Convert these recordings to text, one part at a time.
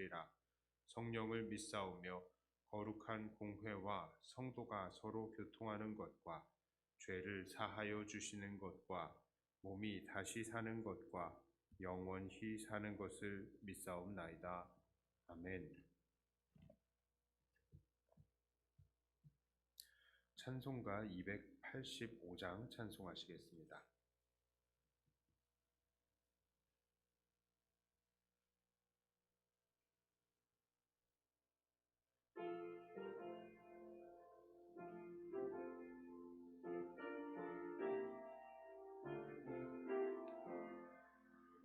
있으리라. 성령을 믿사오며 거룩한 공회와 성도가 서로 교통하는 것과 죄를 사하여 주시는 것과 몸이 다시 사는 것과 영원히 사는 것을 믿사옵나이다. 아멘. 찬송가 285장 찬송하시겠습니다.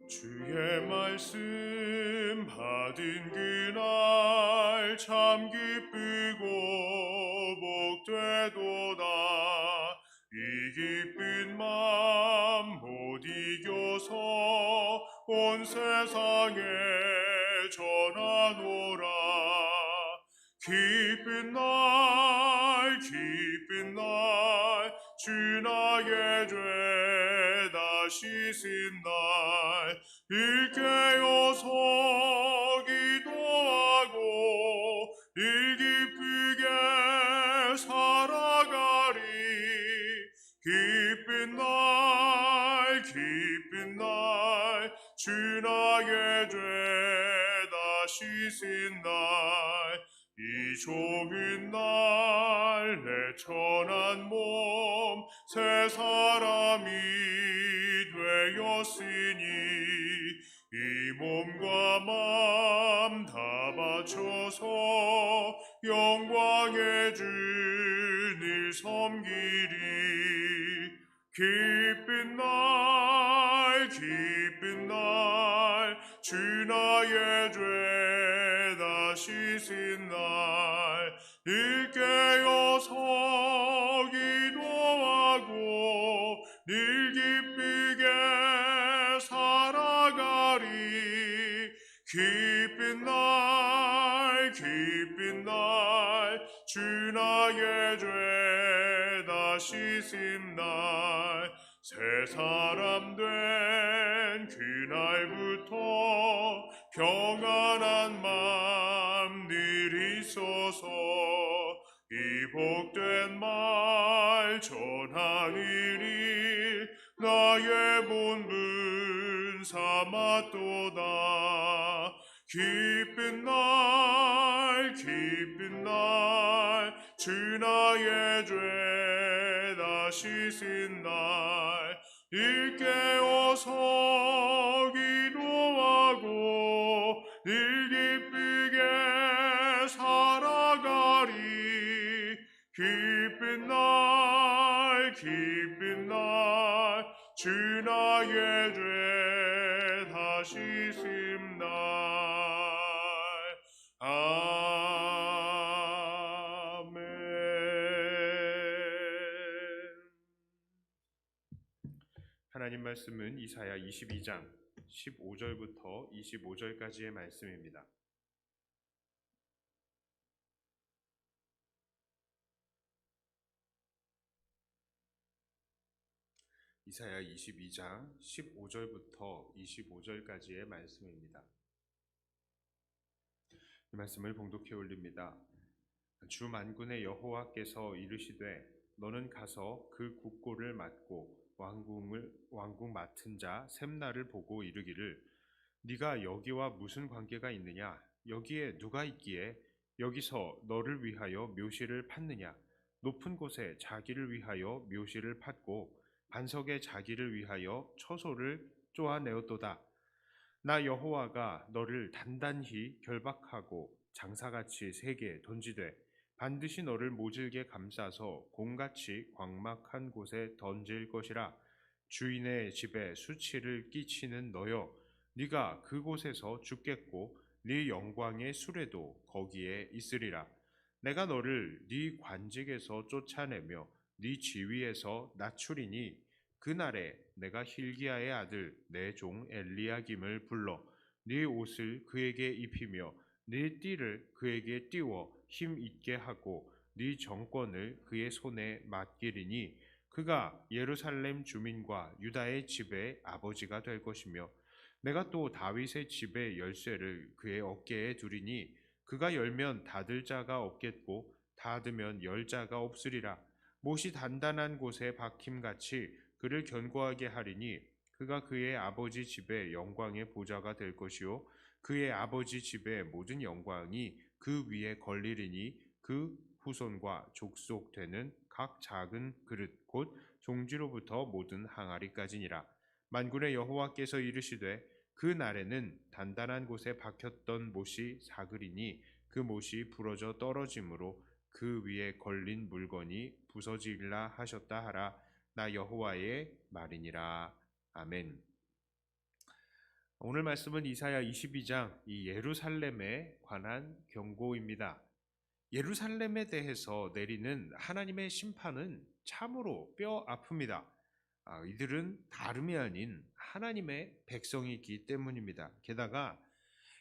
주의 말씀 받은 그날 참 기쁘고 복되도다. 이 기쁜 맘 못 이겨서 온 세상에 전하노라. 기쁜 날 주 나의 죄 다 씻은 날 일깨어서 기도하고 일 기쁘게 살아가리. 기쁜 날 주 나의 죄 다 씻은 날 이 좋은 날 내 천한 몸 새 사람이 되었으니 이 몸과 맘 다 바쳐서 영광의 주를 섬기리. 기쁜 날 주 나의 죄 다 씻은 날 일깨어서 기도하고 늘 기쁘게 살아가리. 기쁜 날 주 나의 죄 다 씻은 날 새 사람 된 그날부터 평안한 맘 늘 있어서 이 복된 말 전하리니 나의 본분 삼았도다. 기쁜 날 주 나의 죄 다 씻은 날 일깨어서 기도하고 늘 기쁘게 살아가리. 기쁜 날 주 나의 죄 다 씻은 날. 아멘. 하나님 말씀은 이사야 22장 15절부터 25절까지의 말씀입니다. 이사야 22장 15절부터 25절까지의 말씀입니다. 이 말씀을 봉독해 올립니다. 주 만군의 여호와께서 이르시되 너는 가서 그 국고를 맡고 왕궁 맡은 자 셈나를 보고 이르기를 네가 여기와 무슨 관계가 있느냐? 여기에 누가 있기에 여기서 너를 위하여 묘시를 팠느냐? 높은 곳에 자기를 위하여 묘시를 팠고 반석에 자기를 위하여 처소를 쪼아내었도다. 나 여호와가 너를 단단히 결박하고 장사같이 세게 던지되 반드시 너를 모질게 감싸서 곰같이 광막한 곳에 던질 것이라. 주인의 집에 수치를 끼치는 너여, 네가 그곳에서 죽겠고 네 영광의 수레도 거기에 있으리라. 내가 너를 네 관직에서 쫓아내며 네 지위에서 낮추리니 그날에 내가 hil기야의 아들 내 종 엘리야김을 불러 네 옷을 그에게 입히며 네 띠를 그에게 띄워 힘 있게 하고 네 정권을 그의 손에 맡기리니 그가 예루살렘 주민과 유다의 집의 아버지가 될 것이며 내가 또 다윗의 집의 열쇠를 그의 어깨에 두리니 그가 열면 닫을 자가 없겠고 닫으면 열 자가 없으리라. 못이 단단한 곳에 박힘같이 그를 견고하게 하리니 그가 그의 아버지 집의 영광의 보좌가 될 것이요 그의 아버지 집의 모든 영광이 그 위에 걸리리니 그 후손과 족속 되는 각 작은 그릇 곧 종지로부터 모든 항아리까지니라. 만군의 여호와께서 이르시되 그 날에는 단단한 곳에 박혔던 못이 사그리니 그 못이 부러져 떨어짐으로 그 위에 걸린 물건이 부서지리라 하셨다 하라. 나 여호와의 말이니라. 아멘. 오늘 말씀은 이사야 22장 이 예루살렘에 관한 경고입니다. 예루살렘에 대해서 내리는 하나님의 심판은 참으로 뼈 아픕니다. 이들은 다름이 아닌 하나님의 백성이기 때문입니다. 게다가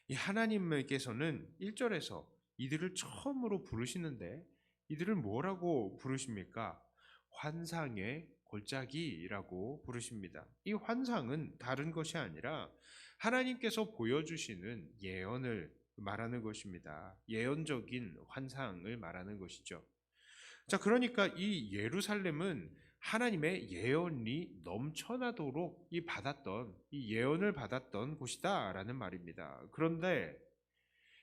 이 하나님께서는 1절에서 이들을 처음으로 부르시는데 이들을 뭐라고 부르십니까? 환상의 골짜기라고 부르십니다. 이 환상은 다른 것이 아니라 하나님께서 보여주시는 예언을 말하는 것입니다. 예언적인 환상을 말하는 것이죠. 자, 그러니까 이 예루살렘은 하나님의 예언이 넘쳐나도록 이 예언을 받았던 곳이다라는 말입니다. 그런데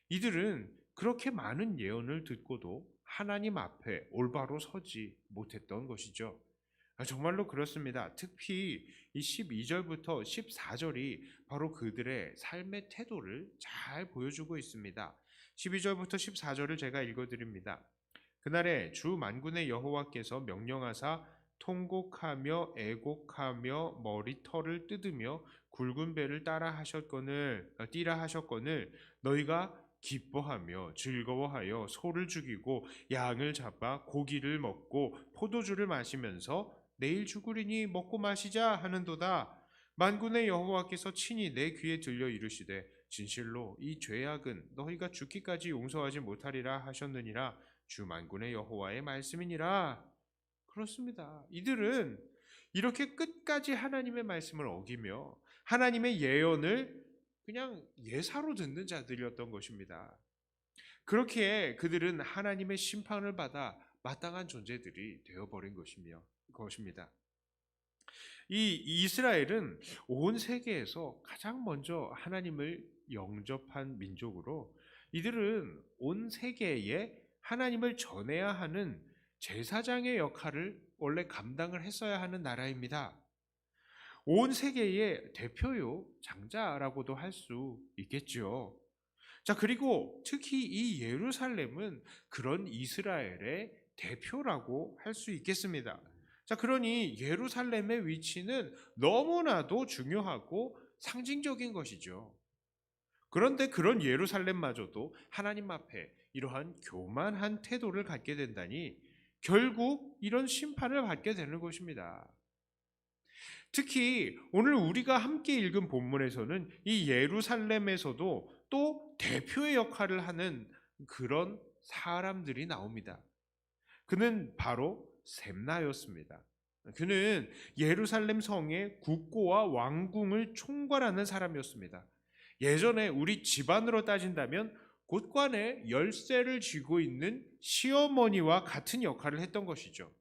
이들은 그렇게 많은 예언을 듣고도 하나님 앞에 올바로 서지 못했던 것이죠. 정말로 그렇습니다. 특히 이 12절부터 14절이 바로 그들의 삶의 태도를 잘 보여주고 있습니다. 12절부터 14절을 제가 읽어드립니다. 그날에 주 만군의 여호와께서 명령하사 통곡하며 애곡하며 머리털을 뜯으며 굵은 배를 띠라 하셨거늘 너희가 기뻐하며 즐거워하여 소를 죽이고 양을 잡아 고기를 먹고 포도주를 마시면서 내일 죽으리니 먹고 마시자 하는도다. 만군의 여호와께서 친히 내 귀에 들려 이르시되 진실로 이 죄악은 너희가 죽기까지 용서하지 못하리라 하셨느니라. 주 만군의 여호와의 말씀이니라. 그렇습니다. 이들은 이렇게 끝까지 하나님의 말씀을 어기며 하나님의 예언을 그냥 예사로 듣는 자들이었던 것입니다. 그렇게 그들은 하나님의 심판을 받아 마땅한 존재들이 되어버린 것입니다. 이 이스라엘은 온 세계에서 가장 먼저 하나님을 영접한 민족으로 이들은 온 세계에 하나님을 전해야 하는 제사장의 역할을 원래 감당을 했어야 하는 나라입니다. 온 세계의 대표요 장자라고도 할 수 있겠죠. 자, 그리고 특히 이 예루살렘은 그런 이스라엘의 대표라고 할 수 있겠습니다. 자, 그러니 예루살렘의 위치는 너무나도 중요하고 상징적인 것이죠. 그런데 그런 예루살렘마저도 하나님 앞에 이러한 교만한 태도를 갖게 된다니 결국 이런 심판을 받게 되는 것입니다. 특히 오늘 우리가 함께 읽은 본문에서는 이 예루살렘에서도 또 대표의 역할을 하는 그런 사람들이 나옵니다. 그는 바로 셈나였습니다. 그는 예루살렘 성의 국고와 왕궁을 총괄하는 사람이었습니다. 예전에 우리 집안으로 따진다면 곳간에 열쇠를 쥐고 있는 시어머니와 같은 역할을 했던 것이죠.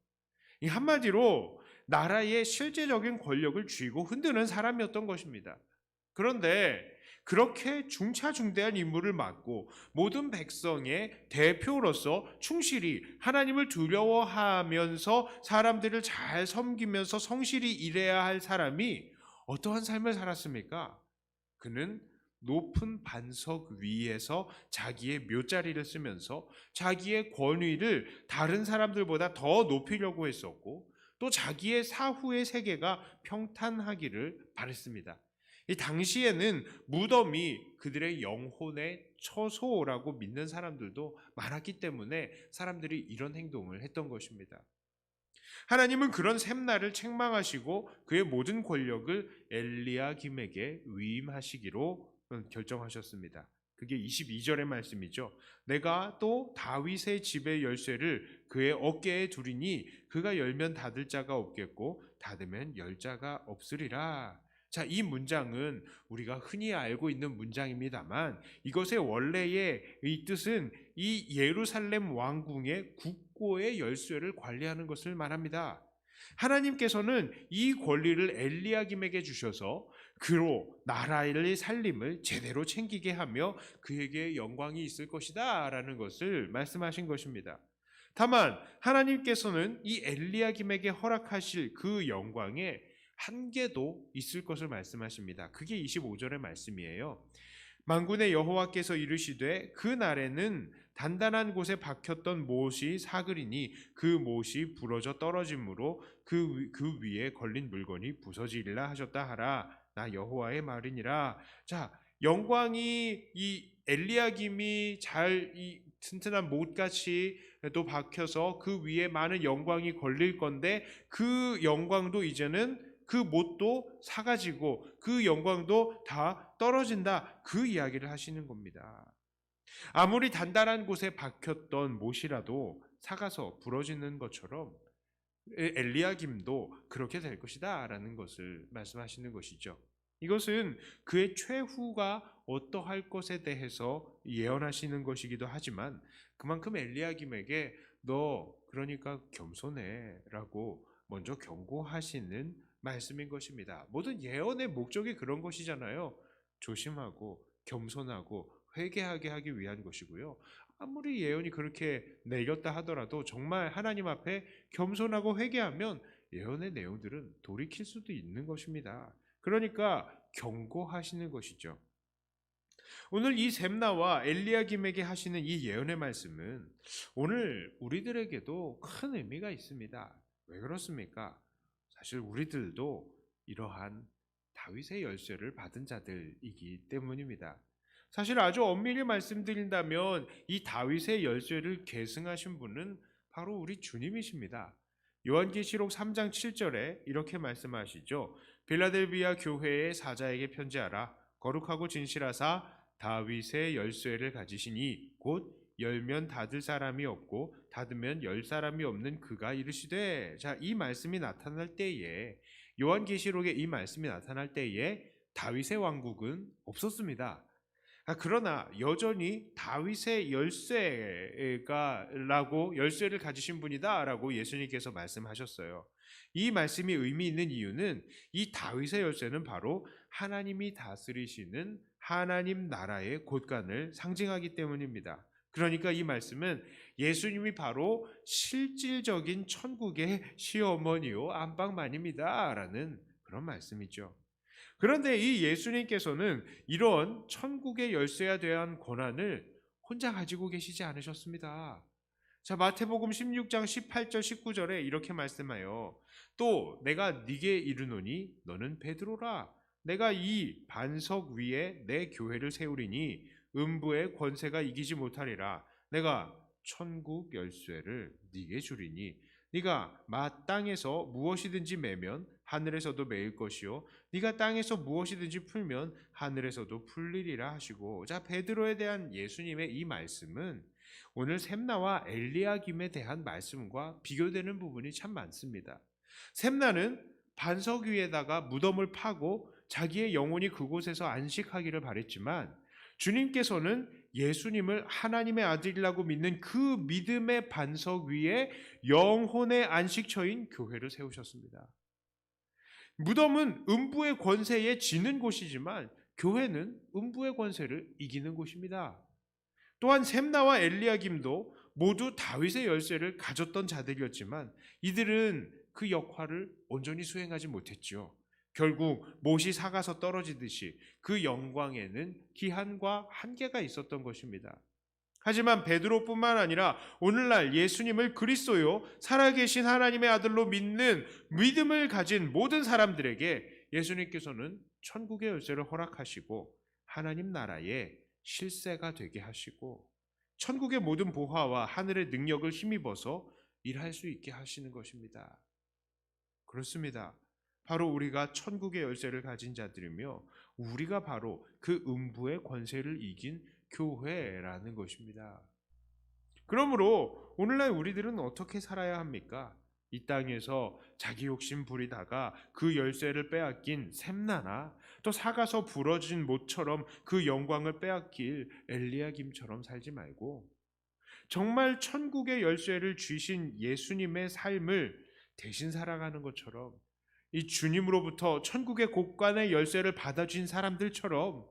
이 한마디로 나라의 실제적인 권력을 쥐고 흔드는 사람이었던 것입니다. 그런데 그렇게 중차중대한 임무를 맡고 모든 백성의 대표로서 충실히 하나님을 두려워하면서 사람들을 잘 섬기면서 성실히 일해야 할 사람이 어떠한 삶을 살았습니까? 그는 높은 반석 위에서 자기의 묘자리를 쓰면서 자기의 권위를 다른 사람들보다 더 높이려고 했었고 또 자기의 사후의 세계가 평탄하기를 바랬습니다. 이 당시에는 무덤이 그들의 영혼의 처소라고 믿는 사람들도 많았기 때문에 사람들이 이런 행동을 했던 것입니다. 하나님은 그런 셈나를 책망하시고 그의 모든 권력을 엘리야김에게 위임하시기로 결정하셨습니다. 그게 22절의 말씀이죠. 내가 또 다윗의 집의 열쇠를 그의 어깨에 두리니 그가 열면 닫을 자가 없겠고 닫으면 열 자가 없으리라. 자, 이 문장은 우리가 흔히 알고 있는 문장입니다만 이것의 원래의 이 뜻은 이 예루살렘 왕궁의 국고의 열쇠를 관리하는 것을 말합니다. 하나님께서는 이 권리를 엘리야김에게 주셔서 그로 나라의 살림을 제대로 챙기게 하며 그에게 영광이 있을 것이다 라는 것을 말씀하신 것입니다. 다만 하나님께서는 이 엘리야김에게 허락하실 그 영광에 한계도 있을 것을 말씀하십니다. 그게 25절의 말씀이에요. 만군의 여호와께서 이르시되 그 날에는 단단한 곳에 박혔던 못이 사그리니 그 못이 부러져 떨어짐으로 그 위에 걸린 물건이 부서지리라 하셨다 하라. 나 여호와의 말이니라. 자, 영광이 이 엘리야김이 잘 이 튼튼한 못같이 또 박혀서 그 위에 많은 영광이 걸릴 건데 그 영광도 이제는 그 못도 사가지고 그 영광도 다 떨어진다. 그 이야기를 하시는 겁니다. 아무리 단단한 곳에 박혔던 못이라도 사가서 부러지는 것처럼 엘리야김도 그렇게 될 것이다 라는 것을 말씀하시는 것이죠. 이것은 그의 최후가 어떠할 것에 대해서 예언하시는 것이기도 하지만 그만큼 엘리야김에게 너 그러니까 겸손해 라고 먼저 경고하시는 말씀인 것입니다. 모든 예언의 목적이 그런 것이잖아요. 조심하고 겸손하고 회개하게 하기 위한 것이고요. 아무리 예언이 그렇게 내렸다 하더라도 정말 하나님 앞에 겸손하고 회개하면 예언의 내용들은 돌이킬 수도 있는 것입니다. 그러니까 경고하시는 것이죠. 오늘 이 셈나와 엘리야김에게 하시는 이 예언의 말씀은 오늘 우리들에게도 큰 의미가 있습니다. 왜 그렇습니까? 사실 우리들도 이러한 다윗의 열쇠를 받은 자들이기 때문입니다. 사실 아주 엄밀히 말씀드린다면 이 다윗의 열쇠를 계승하신 분은 바로 우리 주님이십니다. 요한계시록 3장 7절에 이렇게 말씀하시죠. 빌라델비아 교회의 사자에게 편지하라. 거룩하고 진실하사 다윗의 열쇠를 가지시니 곧 열면 닫을 사람이 없고 닫으면 열 사람이 없는 그가 이르시되. 자, 이 말씀이 나타날 때에 요한계시록에 이 말씀이 나타날 때에 다윗의 왕국은 없었습니다. 그러나 여전히 다윗의 열쇠를 가지신 분이다라고 예수님께서 말씀하셨어요. 이 말씀이 의미 있는 이유는 이 다윗의 열쇠는 바로 하나님이 다스리시는 하나님 나라의 곳간을 상징하기 때문입니다. 그러니까 이 말씀은 예수님이 바로 실질적인 천국의 시어머니요 안방마님이다 라는 그런 말씀이죠. 그런데 이 예수님께서는 이런 천국의 열쇠에 대한 권한을 혼자 가지고 계시지 않으셨습니다. 자, 마태복음 16장 18절 19절에 이렇게 말씀하여 또 내가 네게 이르노니 너는 베드로라. 내가 이 반석 위에 내 교회를 세우리니 음부의 권세가 이기지 못하리라. 내가 천국 열쇠를 네게 주리니 네가 마땅에서 무엇이든지 매면 하늘에서도 매일 것이요 네가 땅에서 무엇이든지 풀면 하늘에서도 풀리리라 하시고. 자, 베드로에 대한 예수님의 이 말씀은 오늘 셈나와 엘리야김에 대한 말씀과 비교되는 부분이 참 많습니다. 셈나는 반석 위에다가 무덤을 파고 자기의 영혼이 그곳에서 안식하기를 바랬지만 주님께서는 예수님을 하나님의 아들이라고 믿는 그 믿음의 반석 위에 영혼의 안식처인 교회를 세우셨습니다. 무덤은 음부의 권세에 지는 곳이지만 교회는 음부의 권세를 이기는 곳입니다. 또한 셈나와 엘리야김도 모두 다윗의 열쇠를 가졌던 자들이었지만 이들은 그 역할을 온전히 수행하지 못했지요. 결국 못이 삭아서 떨어지듯이 그 영광에는 기한과 한계가 있었던 것입니다. 하지만 베드로뿐만 아니라 오늘날 예수님을 그리스도요 살아계신 하나님의 아들로 믿는 믿음을 가진 모든 사람들에게 예수님께서는 천국의 열쇠를 허락하시고 하나님 나라의 실세가 되게 하시고 천국의 모든 보화와 하늘의 능력을 힘입어서 일할 수 있게 하시는 것입니다. 그렇습니다. 바로 우리가 천국의 열쇠를 가진 자들이며 우리가 바로 그 음부의 권세를 이긴 교회라는 것입니다. 그러므로 오늘날 우리들은 어떻게 살아야 합니까? 이 땅에서 자기 욕심 부리다가 그 열쇠를 빼앗긴 샘나나 또 사가서 부러진 못처럼 그 영광을 빼앗길 엘리야김처럼 살지 말고 정말 천국의 열쇠를 쥐신 예수님의 삶을 대신 살아가는 것처럼 이 주님으로부터 천국의 곳간의 열쇠를 받아준 사람들처럼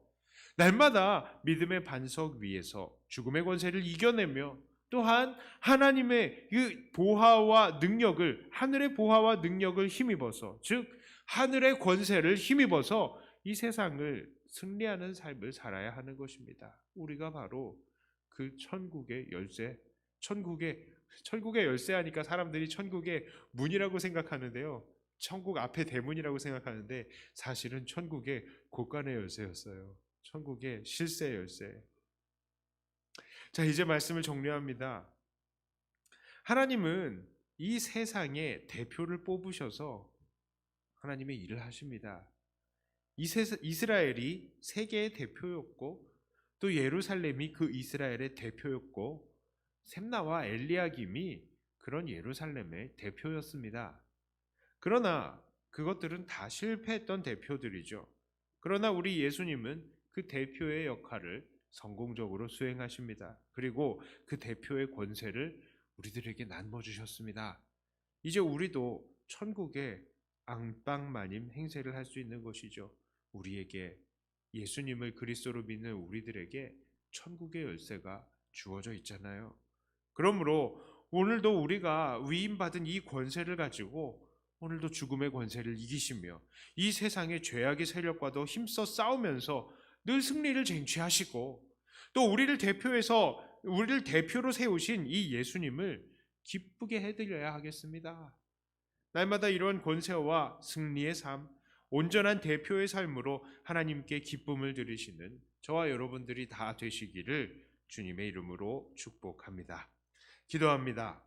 날마다 믿음의 반석 위에서 죽음의 권세를 이겨내며 또한 하나님의 그 보화와 능력을 하늘의 보화와 능력을 힘입어서 즉 하늘의 권세를 힘입어서 이 세상을 승리하는 삶을 살아야 하는 것입니다. 우리가 바로 그 천국의 열쇠, 천국의 열쇠 하니까 사람들이 천국의 문이라고 생각하는데요. 천국 앞에 대문이라고 생각하는데 사실은 천국의 곳간의 열쇠였어요. 천국의 실세 열쇠. 자, 이제 말씀을 정리합니다. 하나님은 이 세상의 대표를 뽑으셔서 하나님의 일을 하십니다. 이스라엘이 세계의 대표였고 또 예루살렘이 그 이스라엘의 대표였고 셈나와 엘리야김이 그런 예루살렘의 대표였습니다. 그러나 그것들은 다 실패했던 대표들이죠. 그러나 우리 예수님은 그 대표의 역할을 성공적으로 수행하십니다. 그리고 그 대표의 권세를 우리들에게 나눠 주셨습니다. 이제 우리도 천국의 앙빵마님 행세를 할 수 있는 것이죠. 우리에게 예수님을 그리스도로 믿는 우리들에게 천국의 열쇠가 주어져 있잖아요. 그러므로 오늘도 우리가 위임받은 이 권세를 가지고 오늘도 죽음의 권세를 이기시며 이 세상의 죄악의 세력과도 힘써 싸우면서 늘 승리를 쟁취하시고 또 우리를 대표로 세우신 이 예수님을 기쁘게 해드려야 하겠습니다. 날마다 이런 권세와 승리의 삶, 온전한 대표의 삶으로 하나님께 기쁨을 드리시는 저와 여러분들이 다 되시기를 주님의 이름으로 축복합니다. 기도합니다.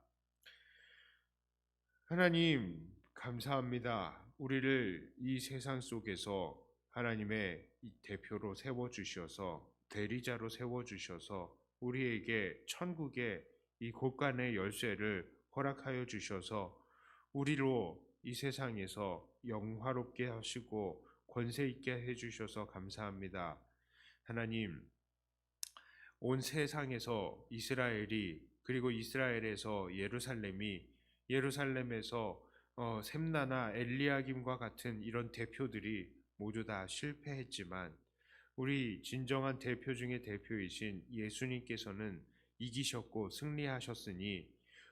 하나님, 감사합니다. 우리를 이 세상 속에서 하나님의 대표로 세워주셔서 대리자로 세워주셔서 우리에게 천국의 이 곳간의 열쇠를 허락하여 주셔서 우리로 이 세상에서 영화롭게 하시고 권세 있게 해주셔서 감사합니다. 하나님, 온 세상에서 이스라엘이 그리고 이스라엘에서 예루살렘에서 셈나나 엘리야김과 같은 이런 대표들이 모두 다 실패했지만 우리 진정한 대표 중의 대표이신 예수님께서는 이기셨고 승리하셨으니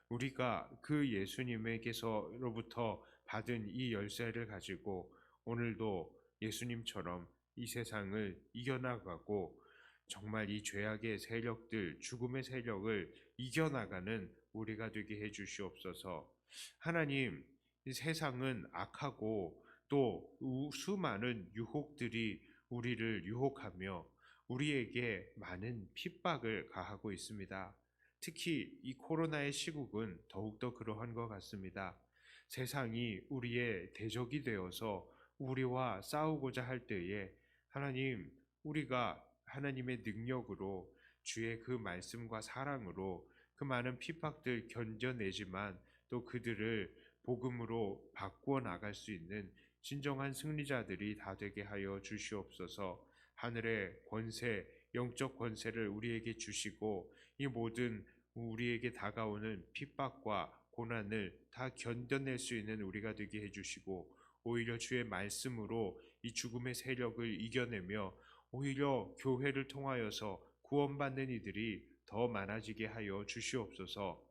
우리가 그 예수님에게서로부터 받은 이 열쇠를 가지고 오늘도 예수님처럼 이 세상을 이겨나가고 정말 이 죄악의 세력들, 죽음의 세력을 이겨나가는 우리가 되게 해주시옵소서. 하나님, 이 세상은 악하고 또 수많은 유혹들이 우리를 유혹하며 우리에게 많은 핍박을 가하고 있습니다. 특히 이 코로나의 시국은 더욱더 그러한 것 같습니다. 세상이 우리의 대적이 되어서 우리와 싸우고자 할 때에 하나님, 우리가 하나님의 능력으로 주의 그 말씀과 사랑으로 그 많은 핍박들 견뎌내지만 또 그들을 복음으로 바꾸어 나갈 수 있는 진정한 승리자들이 다 되게 하여 주시옵소서. 하늘의 권세, 영적 권세를 우리에게 주시고 이 모든 우리에게 다가오는 핍박과 고난을 다 견뎌낼 수 있는 우리가 되게 해주시고 오히려 주의 말씀으로 이 죽음의 세력을 이겨내며 오히려 교회를 통하여서 구원받는 이들이 더 많아지게 하여 주시옵소서.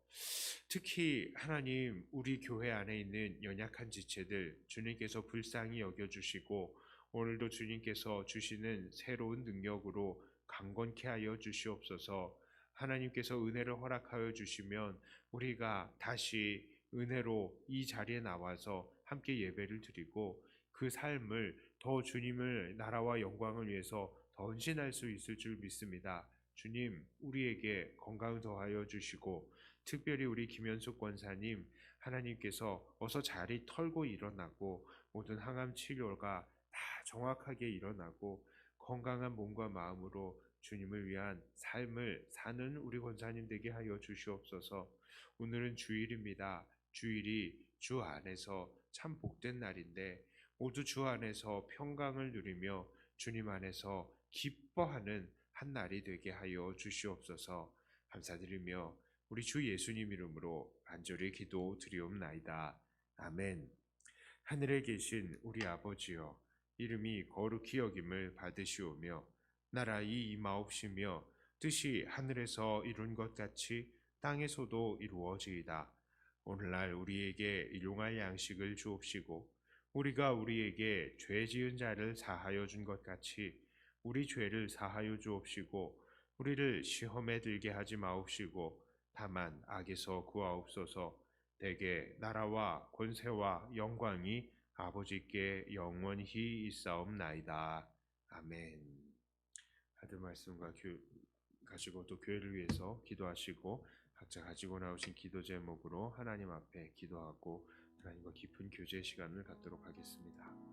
특히 하나님, 우리 교회 안에 있는 연약한 지체들 주님께서 불쌍히 여겨주시고 오늘도 주님께서 주시는 새로운 능력으로 강건케 하여 주시옵소서. 하나님께서 은혜를 허락하여 주시면 우리가 다시 은혜로 이 자리에 나와서 함께 예배를 드리고 그 삶을 더 주님을 나라와 영광을 위해서 더 헌신할 수 있을 줄 믿습니다. 주님, 우리에게 건강 더하여 주시고 특별히 우리 김현숙 권사님, 하나님께서 어서 자리 털고 일어나고 모든 항암 치료가 다 정확하게 일어나고 건강한 몸과 마음으로 주님을 위한 삶을 사는 우리 권사님 되게 하여 주시옵소서. 오늘은 주일입니다. 주일이 주 안에서 참 복된 날인데 모두 주 안에서 평강을 누리며 주님 안에서 기뻐하는 한 날이 되게 하여 주시옵소서. 감사드리며 우리 주 예수님 이름으로 간절히 기도 드리옵나이다. 아멘. 하늘에 계신 우리 아버지여, 이름이 거룩히 여김을 받으시오며 나라의 임하옵시며 뜻이 하늘에서 이룬 것 같이 땅에서도 이루어지이다. 오늘날 우리에게 일용할 양식을 주옵시고 우리가 우리에게 죄 지은 자를 사하여 준 것 같이 우리 죄를 사하여 주옵시고 우리를 시험에 들게 하지 마옵시고 다만 악에서 구하옵소서. 대개 나라와 권세와 영광이 아버지께 영원히 있사옵나이다. 아멘. 하들 말씀과 가지고 또 교회를 위해서 기도하시고 각자 가지고 나오신 기도 제목으로 하나님 앞에 기도하고 하나님과 깊은 교제 시간을 갖도록 하겠습니다.